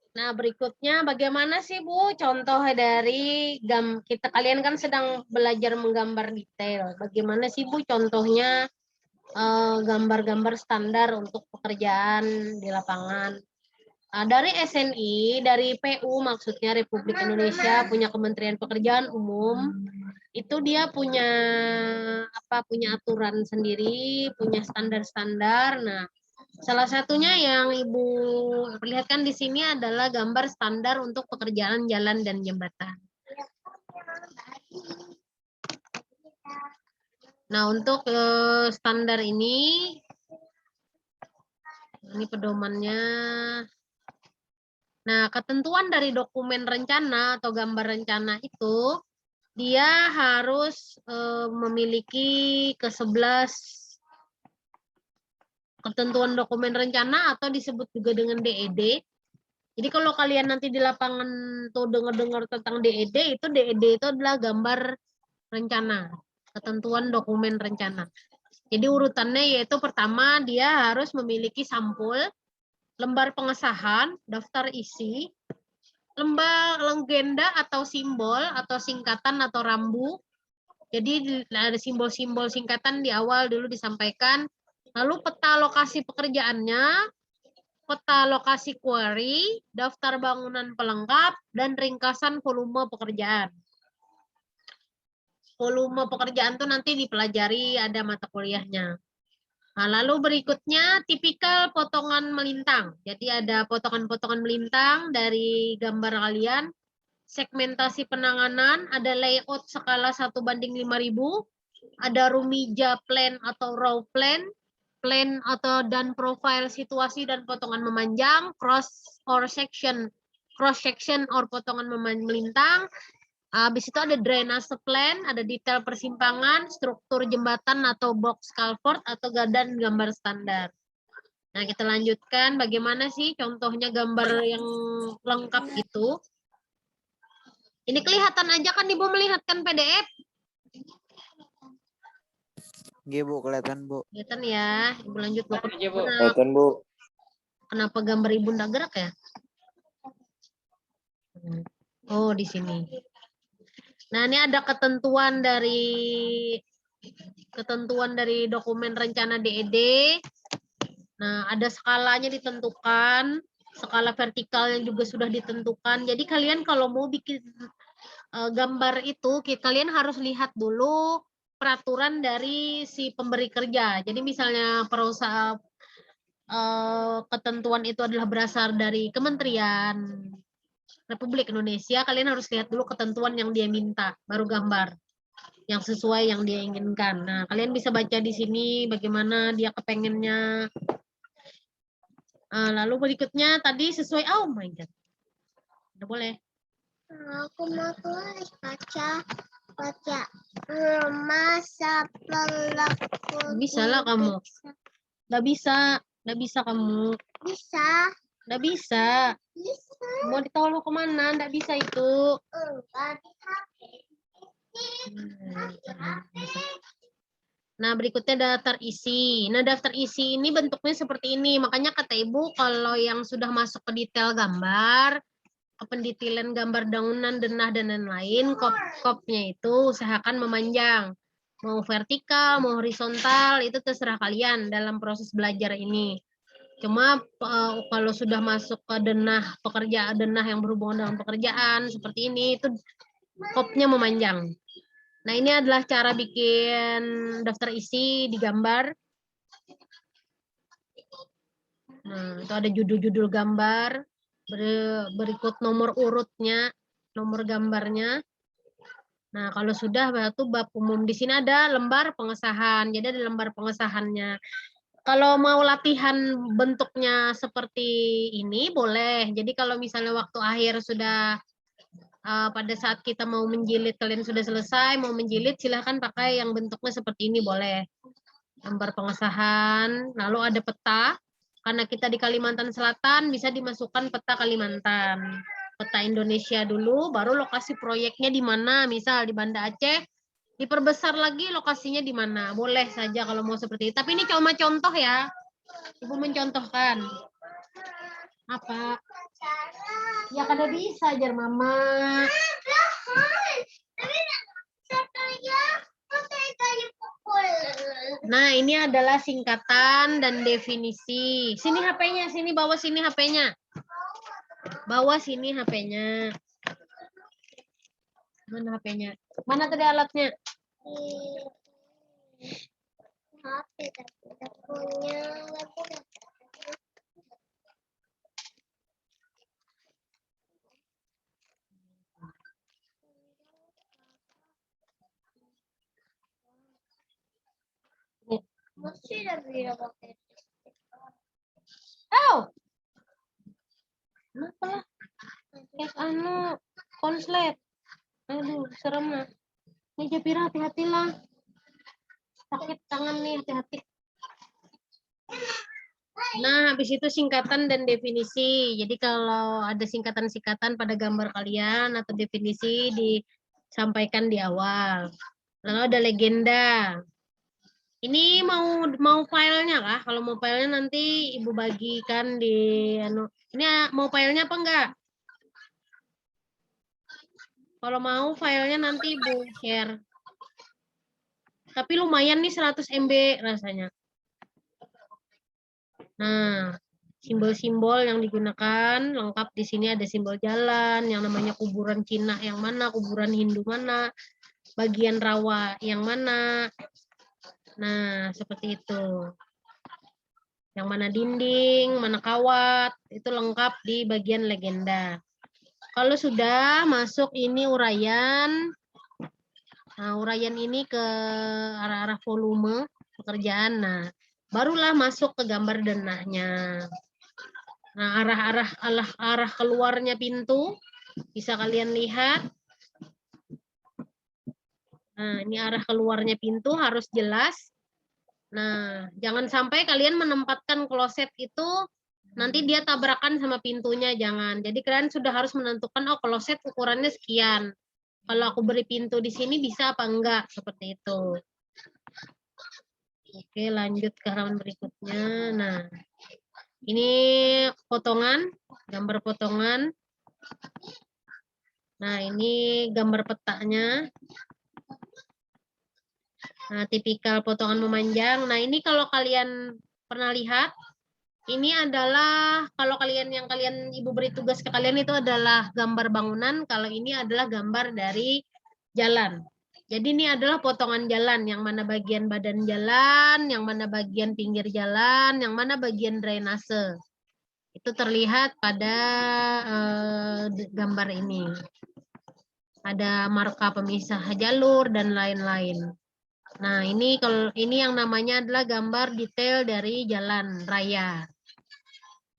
Nah, berikutnya bagaimana sih Bu contoh dari kalian kan sedang belajar menggambar detail. Bagaimana sih Bu contohnya gambar-gambar standar untuk pekerjaan di lapangan? Dari SNI, dari PU maksudnya Republik Indonesia punya Kementerian Pekerjaan Umum, itu dia punya aturan sendiri, punya standar-standar. Nah, salah satunya yang Ibu perlihatkan di sini adalah gambar standar untuk pekerjaan jalan dan jembatan. Nah, untuk standar ini pedomannya. Nah, ketentuan dari dokumen rencana atau gambar rencana itu, dia harus memiliki ke-11 ketentuan dokumen rencana atau disebut juga dengan DED. Jadi kalau kalian nanti di lapangan tuh dengar-dengar tentang DED, itu DED itu adalah gambar rencana, ketentuan dokumen rencana. Jadi urutannya yaitu pertama dia harus memiliki sampul, lembar pengesahan, daftar isi, lembar legenda atau simbol atau singkatan atau rambu. Jadi ada simbol-simbol singkatan di awal dulu disampaikan. Lalu peta lokasi pekerjaannya, peta lokasi query, daftar bangunan pelengkap, dan ringkasan volume pekerjaan. Volume pekerjaan tuh nanti dipelajari, ada mata kuliahnya. Nah, lalu berikutnya tipikal potongan melintang. Jadi ada potongan-potongan melintang dari gambar kalian. Segmentasi penanganan, ada layout skala 1:5000, ada rumija plan atau raw plan, plan atau dan profile situasi dan potongan memanjang, cross section or potongan melintang. Habis itu ada drainase plan, ada detail persimpangan, struktur jembatan atau box culvert atau dan gambar standar. Nah, kita lanjutkan bagaimana sih contohnya gambar yang lengkap itu. Ini kelihatan aja kan Ibu melihatkan PDF? Iya Bu, kelihatan Bu. Kelihatan ya. Ibu lanjut Bu. Kelihatan Bu. Kenapa gambar Ibu enggak gerak ya? Oh, di sini. Nah, ini ada ketentuan dari dokumen rencana DED. Nah, ada skalanya ditentukan, skala vertikalnya juga sudah ditentukan. Jadi kalian kalau mau bikin gambar itu, kalian harus lihat dulu peraturan dari si pemberi kerja. Jadi misalnya perusahaan ketentuan itu adalah berasal dari Kementerian Republik Indonesia, kalian harus lihat dulu ketentuan yang dia minta, baru gambar yang sesuai yang dia inginkan. Nah, kalian bisa baca di sini bagaimana dia kepengennya. Lalu berikutnya tadi sesuai, oh my god, udah boleh. Aku mau tulis baca masa pelaku. Bisa lah kamu. Nggak bisa kamu. Bisa. Nggak bisa. Bisa. Mau ditaruh kemana? Nggak bisa itu. Nah, berikutnya daftar isi. Nah, daftar isi ini bentuknya seperti ini. Makanya kata Ibu, kalau yang sudah masuk ke detail gambar, ke pendetailan gambar bangunan, denah, dan lain-lain, kopnya itu usahakan memanjang. Mau vertikal, mau horizontal, itu terserah kalian dalam proses belajar ini. Cuma kalau sudah masuk ke denah yang berhubungan dengan pekerjaan, seperti ini, itu kopnya memanjang. Nah, ini adalah cara bikin daftar isi di gambar. Nah, itu ada judul-judul gambar, berikut nomor urutnya, nomor gambarnya. Nah, kalau sudah itu bab umum. Di sini ada lembar pengesahan. Jadi ada lembar pengesahannya. Kalau mau latihan bentuknya seperti ini, boleh. Jadi kalau misalnya waktu akhir sudah pada saat kita mau menjilid, kalian sudah selesai mau menjilid, silahkan pakai yang bentuknya seperti ini, boleh. Lembar pengesahan, lalu ada peta, karena kita di Kalimantan Selatan bisa dimasukkan peta Kalimantan, peta Indonesia dulu, baru lokasi proyeknya di mana, misal di Banda Aceh, diperbesar lagi lokasinya di mana, boleh saja kalau mau seperti itu. Tapi ini cuma contoh ya, Ibu mencontohkan. Apa? Ya kada bisa ajar mama. Nah, ini adalah singkatan dan definisi. Sini HP-nya, sini bawa sini HP-nya. Bawa sini HP-nya. Mana HP-nya? Mana tadi alatnya? HP tapi tidak punya. Masih ada bila pakai. Oh. Kenapa lah? Kayak konslet. Aduh, serem lah. Ini Japira hati-hatilah. Sakit tangan nih, hati-hati. Nah, habis itu singkatan dan definisi. Jadi kalau ada singkatan-singkatan pada gambar kalian atau definisi disampaikan di awal. Lalu ada legenda. Ini mau filenya kah? Kalau mau filenya nanti Ibu bagikan di Ini mau filenya apa enggak? Kalau mau filenya nanti Ibu share. Tapi lumayan nih 100 MB rasanya. Nah, simbol-simbol yang digunakan lengkap di sini ada simbol jalan, yang namanya kuburan Cina yang mana, kuburan Hindu mana, bagian rawa yang mana. Nah, seperti itu. Yang mana dinding, mana kawat, itu lengkap di bagian legenda. Kalau sudah masuk ini uraian, nah uraian ini ke arah-arah volume pekerjaan, nah barulah masuk ke gambar denahnya. Nah, arah keluarnya pintu bisa kalian lihat. Nah, ini arah keluarnya pintu harus jelas. Nah, jangan sampai kalian menempatkan kloset itu nanti dia tabrakan sama pintunya, jangan. Jadi kalian sudah harus menentukan, oh kloset ukurannya sekian. Kalau aku beri pintu di sini bisa apa enggak, seperti itu. Oke, lanjut ke halaman berikutnya. Nah, ini potongan, gambar potongan. Nah, ini gambar petanya. Nah, tipikal potongan memanjang. Nah, ini kalau kalian pernah lihat, ini adalah kalau kalian Ibu beri tugas ke kalian itu adalah gambar bangunan, kalau ini adalah gambar dari jalan. Jadi ini adalah potongan jalan, yang mana bagian badan jalan, yang mana bagian pinggir jalan, yang mana bagian drainase. Itu terlihat pada gambar ini. Ada marka pemisah jalur dan lain-lain. Nah, ini yang namanya adalah gambar detail dari jalan raya.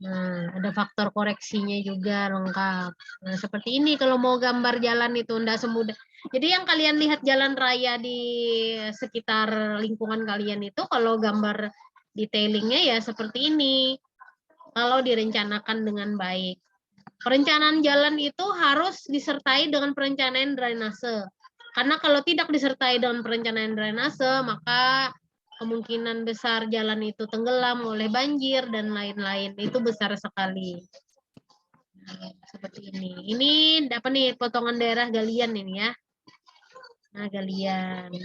Nah, ada faktor koreksinya juga lengkap. Nah, seperti ini kalau mau gambar jalan itu enggak semudah. Jadi yang kalian lihat jalan raya di sekitar lingkungan kalian itu kalau gambar detailingnya ya seperti ini. Kalau direncanakan dengan baik. Perencanaan jalan itu harus disertai dengan perencanaan drainase. Karena kalau tidak disertai dengan perencanaan drainase, maka kemungkinan besar jalan itu tenggelam oleh banjir dan lain-lain. Itu besar sekali. Nah, seperti ini. Ini apa nih potongan daerah galian ini ya. Nah, galian.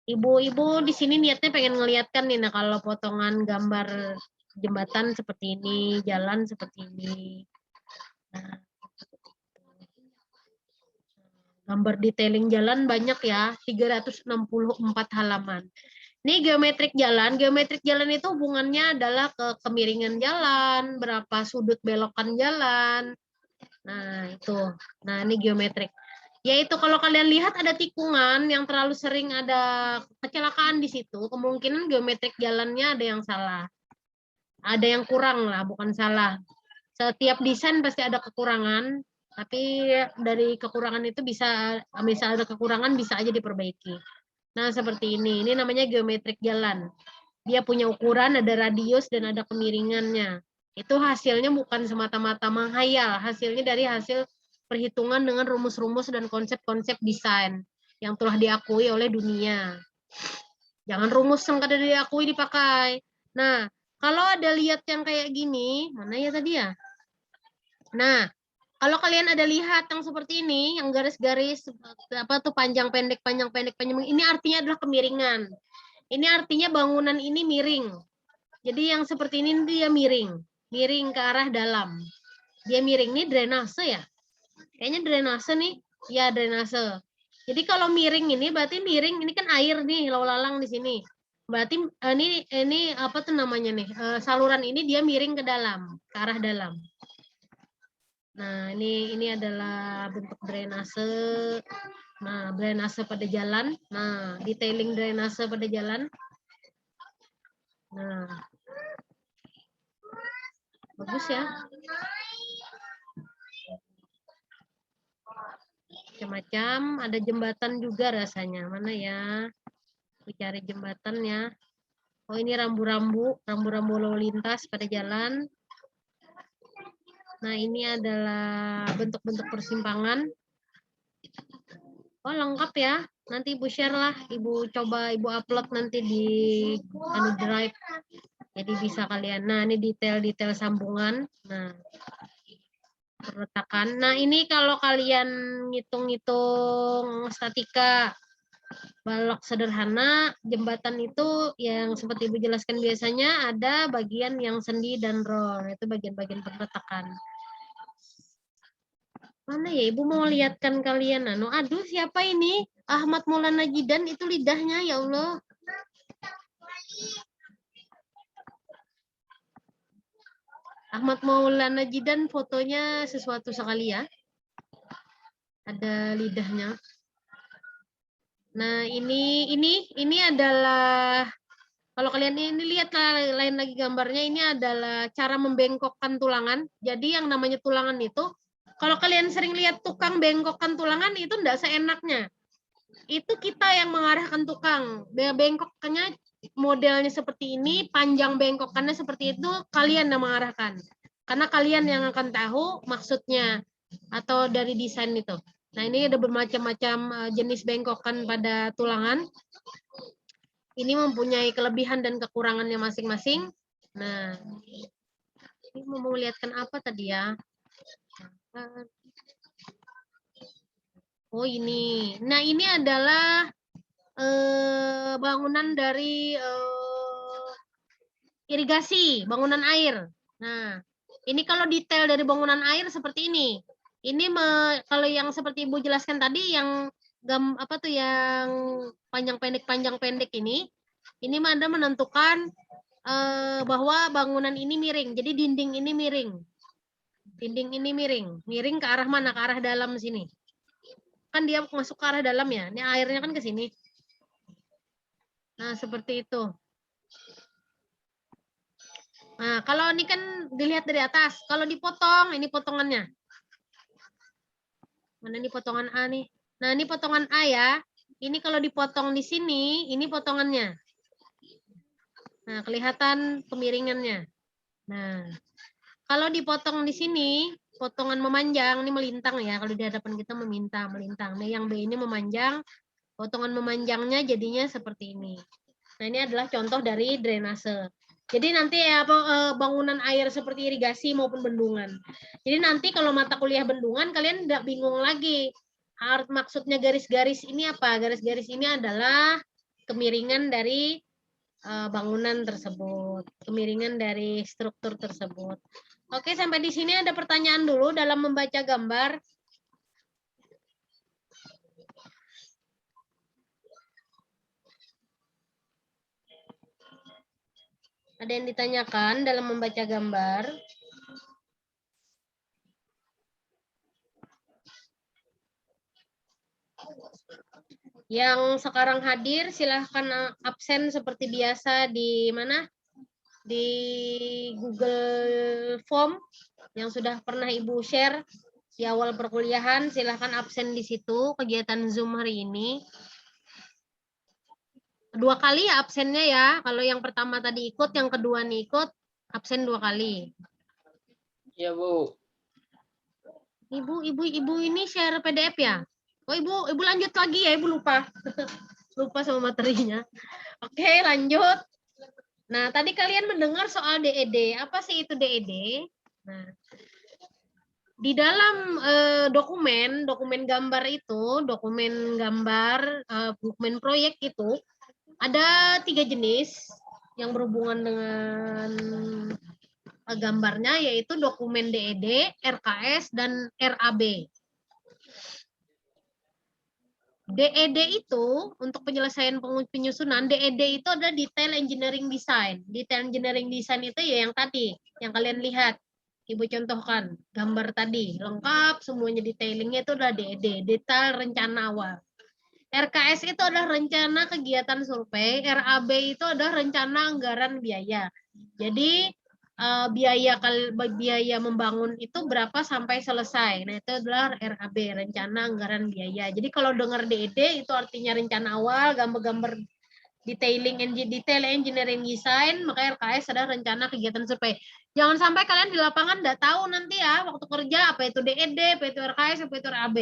Ibu-ibu di sini niatnya pengen ngeliatkan nih, nah kalau potongan gambar jembatan seperti ini, jalan seperti ini. Nah, gambar detailing jalan banyak ya, 364 halaman. Ini geometrik jalan itu hubungannya adalah ke kemiringan jalan, berapa sudut belokan jalan. Nah, itu. Nah, ini geometrik. Yaitu kalau kalian lihat ada tikungan yang terlalu sering ada kecelakaan di situ, kemungkinan geometrik jalannya ada yang salah. Ada yang kurang lah, bukan salah. Setiap desain pasti ada kekurangan, tapi dari kekurangan itu bisa ada kekurangan bisa aja diperbaiki. Nah, seperti ini. Ini namanya geometrik jalan. Dia punya ukuran, ada radius dan ada kemiringannya. Itu hasilnya bukan semata-mata menghayal, hasilnya dari hasil perhitungan dengan rumus-rumus dan konsep-konsep desain yang telah diakui oleh dunia. Jangan rumus yang kada diakui dipakai. Nah, kalau ada lihat yang kayak gini, mana ya tadi ya? Nah, kalau kalian ada lihat yang seperti ini, yang garis-garis apa tuh panjang pendek, ini artinya adalah kemiringan. Ini artinya bangunan ini miring. Jadi yang seperti ini dia miring ke arah dalam. Dia miring, ini drainase ya? Kayaknya drainase nih. Ya, drainase. Jadi kalau miring ini berarti miring, ini kan air nih lalu lalang di sini. Berarti ini apa tuh namanya nih? Saluran ini dia miring ke dalam, ke arah dalam. Nah, ini adalah bentuk drainase. Nah, drainase pada jalan. Nah, detailing drainase pada jalan. Nah, bagus ya. Macam-macam, ada jembatan juga rasanya. Mana ya? Aku cari jembatannya. Oh, ini rambu-rambu lalu lintas pada jalan. Nah, ini adalah bentuk-bentuk persimpangan. Oh, lengkap ya. Nanti Ibu share lah. Ibu coba Ibu upload nanti di Drive. Jadi bisa kalian. Nah, ini detail-detail sambungan. Nah, perletakan. Nah, ini kalau kalian ngitung-ngitung statika balok sederhana, jembatan itu yang seperti Ibu jelaskan biasanya ada bagian yang sendi dan roll. Itu bagian-bagian perletakan. Mana ya, Ibu mau lihatkan kalian. Aduh, siapa ini? Ahmad Maulana Jidan, itu lidahnya, ya Allah. Ahmad Maulana Jidan fotonya sesuatu sekali ya. Ada lidahnya. Nah, ini adalah, kalau kalian ini lihat lain lagi gambarnya, ini adalah cara membengkokkan tulangan. Jadi yang namanya tulangan itu, kalau kalian sering lihat tukang bengkokkan tulangan itu enggak seenaknya. Itu kita yang mengarahkan tukang. Bengkoknya modelnya seperti ini, panjang bengkokannya seperti itu, kalian yang mengarahkan. Karena kalian yang akan tahu maksudnya atau dari desain itu. Nah, ini ada bermacam-macam jenis bengkokan pada tulangan. Ini mempunyai kelebihan dan kekurangannya masing-masing. Nah, ini mau melihatkan apa tadi ya? Oh, ini. Nah, ini adalah bangunan dari irigasi, bangunan air. Nah, ini kalau detail dari bangunan air seperti ini. Ini kalau yang seperti Ibu jelaskan tadi, yang apa tuh yang panjang pendek ini Anda menentukan bahwa bangunan ini miring. Jadi dinding ini miring. Dinding ini miring. Miring ke arah mana? Ke arah dalam sini. Kan dia masuk ke arah dalam ya. Ini airnya kan ke sini. Nah, seperti itu. Nah, kalau ini kan dilihat dari atas. Kalau dipotong, ini potongannya. Mana ini potongan A nih? Nah, ini potongan A ya. Ini kalau dipotong di sini, ini potongannya. Nah, kelihatan kemiringannya. Nah, kalau dipotong di sini, potongan memanjang, ini melintang ya. Kalau di hadapan kita melintang. Nah, yang B ini memanjang, potongan memanjangnya jadinya seperti ini. Nah, ini adalah contoh dari drainase. Jadi nanti ya bangunan air seperti irigasi maupun bendungan. Jadi nanti kalau mata kuliah bendungan, kalian tidak bingung lagi. Maksudnya garis-garis ini apa? Garis-garis ini adalah kemiringan dari bangunan tersebut, kemiringan dari struktur tersebut. Oke, sampai di sini ada pertanyaan dulu dalam membaca gambar. Ada yang ditanyakan dalam membaca gambar? Yang sekarang hadir silahkan absen seperti biasa di mana? Di Google Form yang sudah pernah Ibu share di awal perkuliahan, silahkan absen di situ kegiatan Zoom hari ini. 2 kali ya absennya ya. Kalau yang pertama tadi ikut, yang kedua nih ikut, absen 2 kali. Iya, Bu. Ibu ini share PDF ya? Oh, Ibu lanjut lagi ya, Ibu lupa. Lupa sama materinya. Oke, lanjut. Nah, tadi kalian mendengar soal DED. Apa sih itu DED? Nah, Di dalam dokumen gambar itu, dokumen proyek itu ada 3 jenis yang berhubungan dengan gambarnya, yaitu dokumen DED, RKS, dan RAB. DED itu untuk penyelesaian penyusunan, DED itu ada detail engineering design. Detail engineering design itu ya yang tadi, yang kalian lihat. Ibu contohkan gambar tadi, lengkap semuanya detailingnya itu udah DED, detail rencana awal. RKS itu adalah rencana kegiatan survei, RAB itu adalah rencana anggaran biaya. Jadi biaya membangun itu berapa sampai selesai. Nah, itu adalah RAB, rencana anggaran biaya. Jadi kalau dengar DED itu artinya rencana awal, gambar-gambar detail engineering design, maka RKS adalah rencana kegiatan survei. Jangan sampai kalian di lapangan nggak tahu nanti ya waktu kerja apa itu DED, apa itu RKS, apa itu RAB.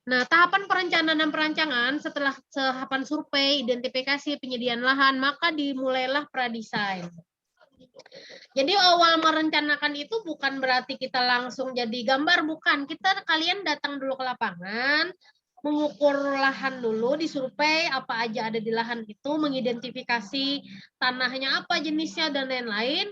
Nah, tahapan perencanaan dan perancangan setelah tahapan survei, identifikasi, penyediaan lahan, maka dimulailah pradesain. Jadi awal merencanakan itu bukan berarti kita langsung jadi gambar, bukan. Kalian datang dulu ke lapangan, mengukur lahan dulu, disurvei apa aja ada di lahan itu, mengidentifikasi tanahnya apa jenisnya dan lain-lain,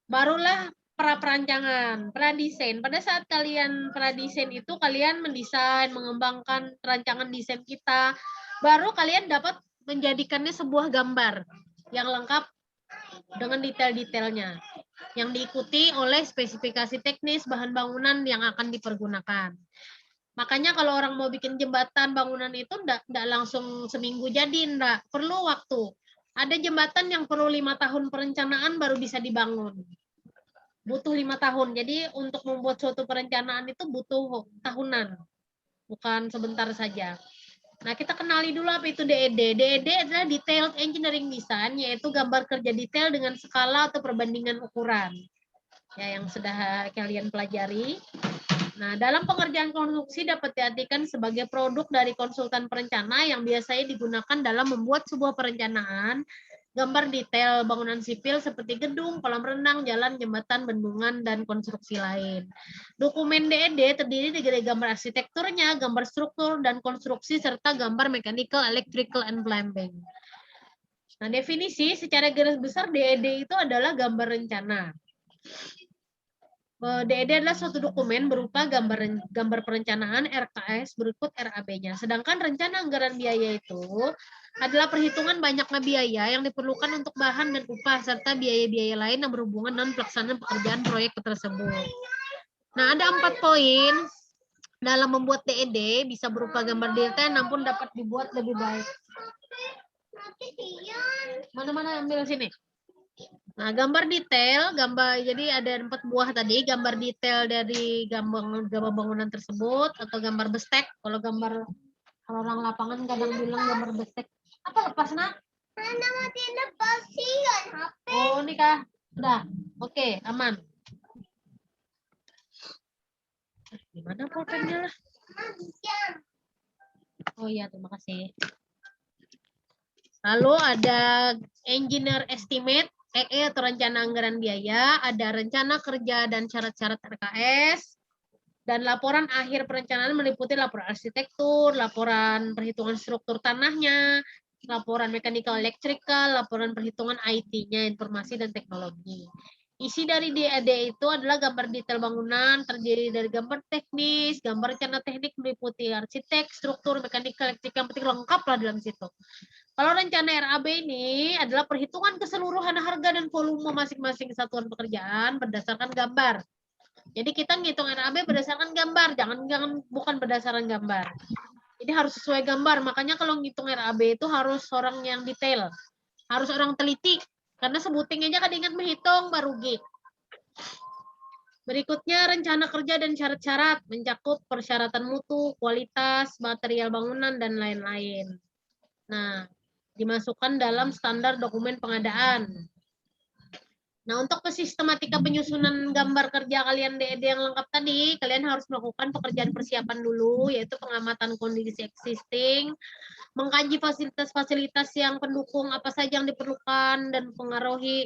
barulah perancangan, pradesain. Pada saat kalian pradesain itu kalian mendesain, mengembangkan rancangan desain kita, baru kalian dapat menjadikannya sebuah gambar yang lengkap dengan detail-detailnya, yang diikuti oleh spesifikasi teknis bahan bangunan yang akan dipergunakan. Makanya kalau orang mau bikin jembatan bangunan itu enggak langsung seminggu jadi, enggak. Perlu waktu. Ada jembatan yang perlu 5 tahun perencanaan baru bisa dibangun. Butuh 5 tahun. Jadi untuk membuat suatu perencanaan itu butuh tahunan. Bukan sebentar saja. Nah, kita kenali dulu apa itu DED. DED adalah Detailed Engineering Design, yaitu gambar kerja detail dengan skala atau perbandingan ukuran. Ya, yang sudah kalian pelajari. Nah, dalam pengerjaan konstruksi dapat diartikan sebagai produk dari konsultan perencana yang biasanya digunakan dalam membuat sebuah perencanaan, gambar detail bangunan sipil seperti gedung, kolam renang, jalan, jembatan, bendungan, dan konstruksi lain. Dokumen DED terdiri dari gambar arsitekturnya, gambar struktur, dan konstruksi, serta gambar mechanical, electrical, and plumbing. Nah, definisi secara garis besar DED itu adalah gambar rencana. DED adalah suatu dokumen berupa gambar perencanaan RKS berikut RAB-nya. Sedangkan rencana anggaran biaya itu adalah perhitungan banyaknya biaya yang diperlukan untuk bahan dan upah serta biaya-biaya lain yang berhubungan dengan pelaksanaan pekerjaan proyek tersebut. Nah, ada 4 poin dalam membuat DED, bisa berupa gambar detail namun dapat dibuat lebih baik. Mana-mana ambil sini. Nah, gambar detail, jadi ada 4 buah tadi, gambar detail dari gambar bangunan tersebut atau gambar bestek. Kalau orang lapangan kadang bilang gambar bestek. Apa lepas, Nak? Mana mati lepasin HP. Oh, ini kah? Udah. Oke, aman. Gimana pulpennya lah? Oh iya, terima kasih. Lalu ada engineer estimate, EE atau rencana anggaran biaya, ada rencana kerja dan syarat-syarat RKS, dan laporan akhir perencanaan meliputi laporan arsitektur, laporan perhitungan struktur tanahnya, laporan mechanical electrical, laporan perhitungan IT-nya, informasi dan teknologi. Isi dari DED itu adalah gambar detail bangunan, terdiri dari gambar teknis, gambar rencana teknik meliputi arsitek, struktur, mekanikal, elektrik, yang penting lengkap lah dalam situ. Kalau rencana RAB ini adalah perhitungan keseluruhan harga dan volume masing-masing satuan pekerjaan berdasarkan gambar. Jadi kita ngitung RAB berdasarkan gambar, bukan berdasarkan gambar. Jadi harus sesuai gambar. Makanya kalau ngitung RAB itu harus orang yang detail, harus orang teliti. Karena sebuting aja kan ingat menghitung baru rugi. Berikutnya rencana kerja dan syarat-syarat mencakup persyaratan mutu, kualitas, material bangunan, dan lain-lain. Nah, dimasukkan dalam standar dokumen pengadaan. Nah, untuk sistematika penyusunan gambar kerja kalian DED yang lengkap tadi, kalian harus melakukan pekerjaan persiapan dulu, yaitu pengamatan kondisi existing, mengkaji fasilitas-fasilitas yang pendukung apa saja yang diperlukan dan mempengaruhi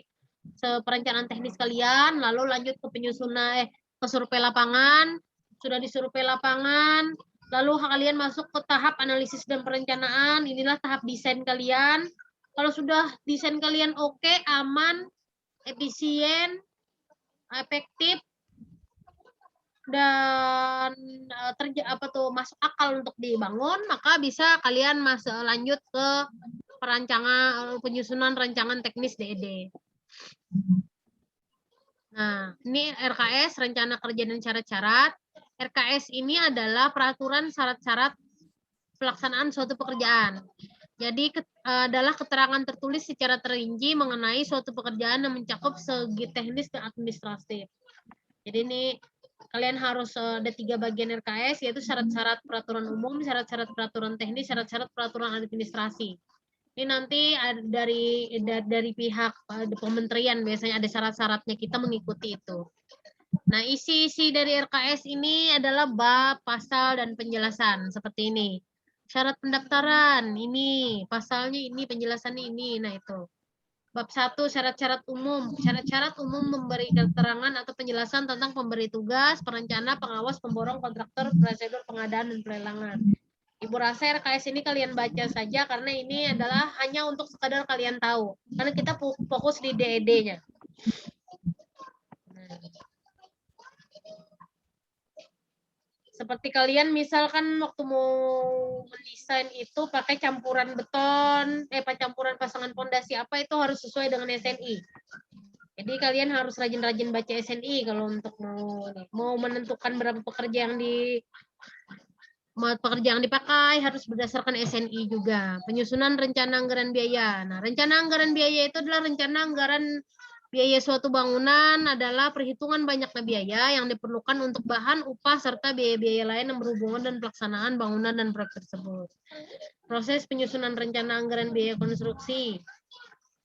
perencanaan teknis kalian, lalu lanjut ke penyusunan ke survei lapangan, sudah disurvei lapangan, lalu kalian masuk ke tahap analisis dan perencanaan. Inilah tahap desain kalian. Kalau sudah desain kalian oke, aman, efisien, efektif, dan masuk akal untuk dibangun, maka bisa kalian lanjut ke perancangan penyusunan rancangan teknis DED. Nah, ini RKS, rencana kerja dan syarat-syarat. RKS ini adalah peraturan syarat-syarat pelaksanaan suatu pekerjaan. Jadi adalah keterangan tertulis secara terinci mengenai suatu pekerjaan yang mencakup segi teknis dan administratif. Jadi ini kalian harus ada 3 bagian RKS, yaitu syarat-syarat peraturan umum, syarat-syarat peraturan teknis, syarat-syarat peraturan administrasi. Ini nanti dari pihak kementerian biasanya ada syarat-syaratnya, kita mengikuti itu. Nah, isi dari RKS ini adalah bab, pasal, dan penjelasan seperti ini. Syarat pendaftaran ini, pasalnya ini, penjelasannya ini. Nah, itu. Bab 1, syarat-syarat umum. Syarat-syarat umum memberi keterangan atau penjelasan tentang pemberi tugas, perencana, pengawas, pemborong, kontraktor, prosedur pengadaan, dan pelelangan. Ibu rasa RKS ini kalian baca saja karena ini adalah hanya untuk sekadar kalian tahu. Karena kita fokus di DED-nya. Seperti kalian misalkan waktu mau mendesain itu pakai campuran beton, campuran pasangan fondasi apa itu harus sesuai dengan SNI. Jadi kalian harus rajin-rajin baca SNI kalau untuk mau menentukan berapa pekerja yang dipakai harus berdasarkan SNI juga. Penyusunan rencana anggaran biaya. Nah, rencana anggaran biaya itu adalah rencana anggaran biaya suatu bangunan, adalah perhitungan banyaknya biaya yang diperlukan untuk bahan, upah, serta biaya-biaya lain yang berhubungan dengan pelaksanaan bangunan dan proyek tersebut. Proses penyusunan rencana anggaran biaya konstruksi.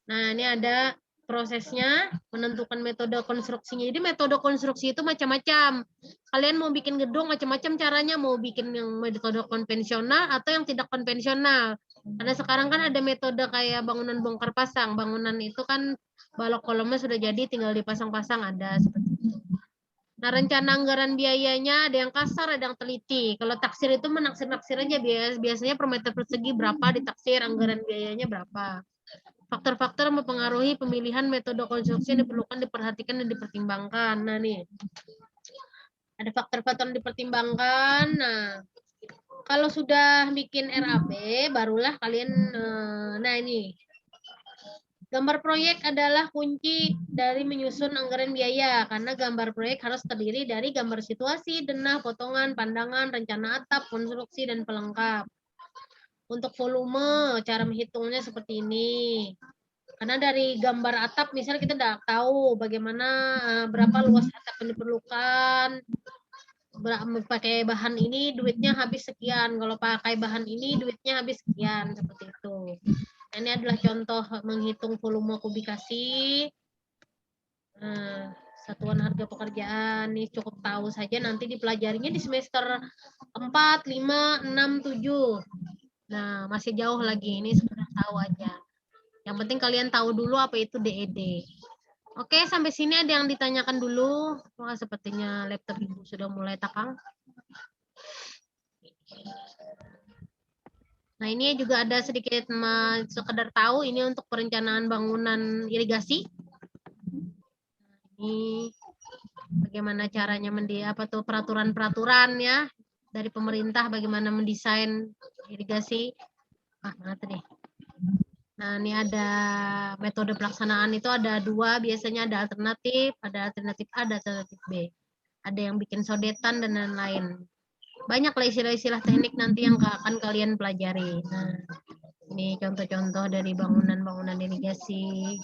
Nah, ini ada prosesnya, menentukan metode konstruksinya. Jadi metode konstruksi itu macam-macam. Kalian mau bikin gedung macam-macam caranya, mau bikin yang metode konvensional atau yang tidak konvensional. Karena sekarang kan ada metode kayak bangunan bongkar pasang. Bangunan itu kan balok kolomnya sudah jadi, tinggal dipasang-pasang, ada seperti itu. Nah, rencana anggaran biayanya ada yang kasar, ada yang teliti. Kalau taksir itu menaksir-naksir aja, biasanya per meter persegi berapa ditaksir, anggaran biayanya berapa. Faktor-faktor mempengaruhi pemilihan metode konstruksi yang diperlukan, diperhatikan, dan dipertimbangkan. Nah, nih. Ada faktor-faktor yang dipertimbangkan. Nah, kalau sudah bikin RAB, barulah kalian, nah ini. Gambar proyek adalah kunci dari menyusun anggaran biaya, karena gambar proyek harus terdiri dari gambar situasi, denah, potongan, pandangan, rencana atap, konstruksi, dan pelengkap. Untuk volume, cara menghitungnya seperti ini. Karena dari gambar atap, misalnya kita tidak tahu bagaimana berapa luas atap yang diperlukan. Pakai bahan ini duitnya habis sekian. Kalau pakai bahan ini duitnya habis sekian, seperti itu. Ini adalah contoh menghitung volume kubikasi. Satuan harga pekerjaan ini cukup tahu saja, nanti dipelajarinya di semester 4, 5, 6, 7. Nah, masih jauh lagi, ini sudah tahu aja. Yang penting kalian tahu dulu apa itu DED. Oke, sampai sini ada yang ditanyakan dulu. Wah, sepertinya laptop Ibu sudah mulai takang. Nah, ini juga ada sedikit sekedar tahu, ini untuk perencanaan bangunan irigasi. Ini bagaimana caranya peraturan-peraturan ya dari pemerintah bagaimana mendesain irigasi. Mana tadi? Nah, ini ada metode pelaksanaan itu ada 2, biasanya ada alternatif A, ada alternatif B. Ada yang bikin sodetan dan lain-lain. Banyaklah istilah-istilah teknik nanti yang akan kalian pelajari. Nah, ini contoh-contoh dari bangunan-bangunan irigasi.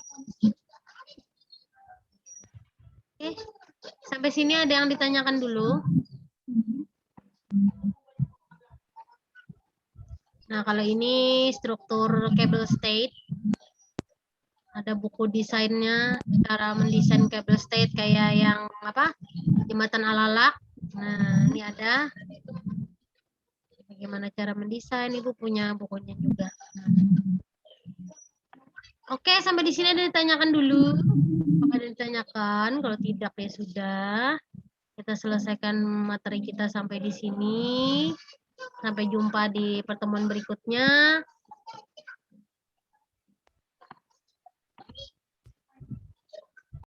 Oke, sampai sini ada yang ditanyakan dulu. Nah, kalau ini struktur cable state. Ada buku desainnya, cara mendesain cable state kayak yang jembatan Alalak. Nah, ini ada bagaimana cara mendesain, Ibu punya bukunya juga. Oke, sampai di sini ada ditanyakan dulu. Apakah ada ditanyakan? Kalau tidak ya sudah. Kita selesaikan materi kita sampai di sini. Sampai jumpa di pertemuan berikutnya.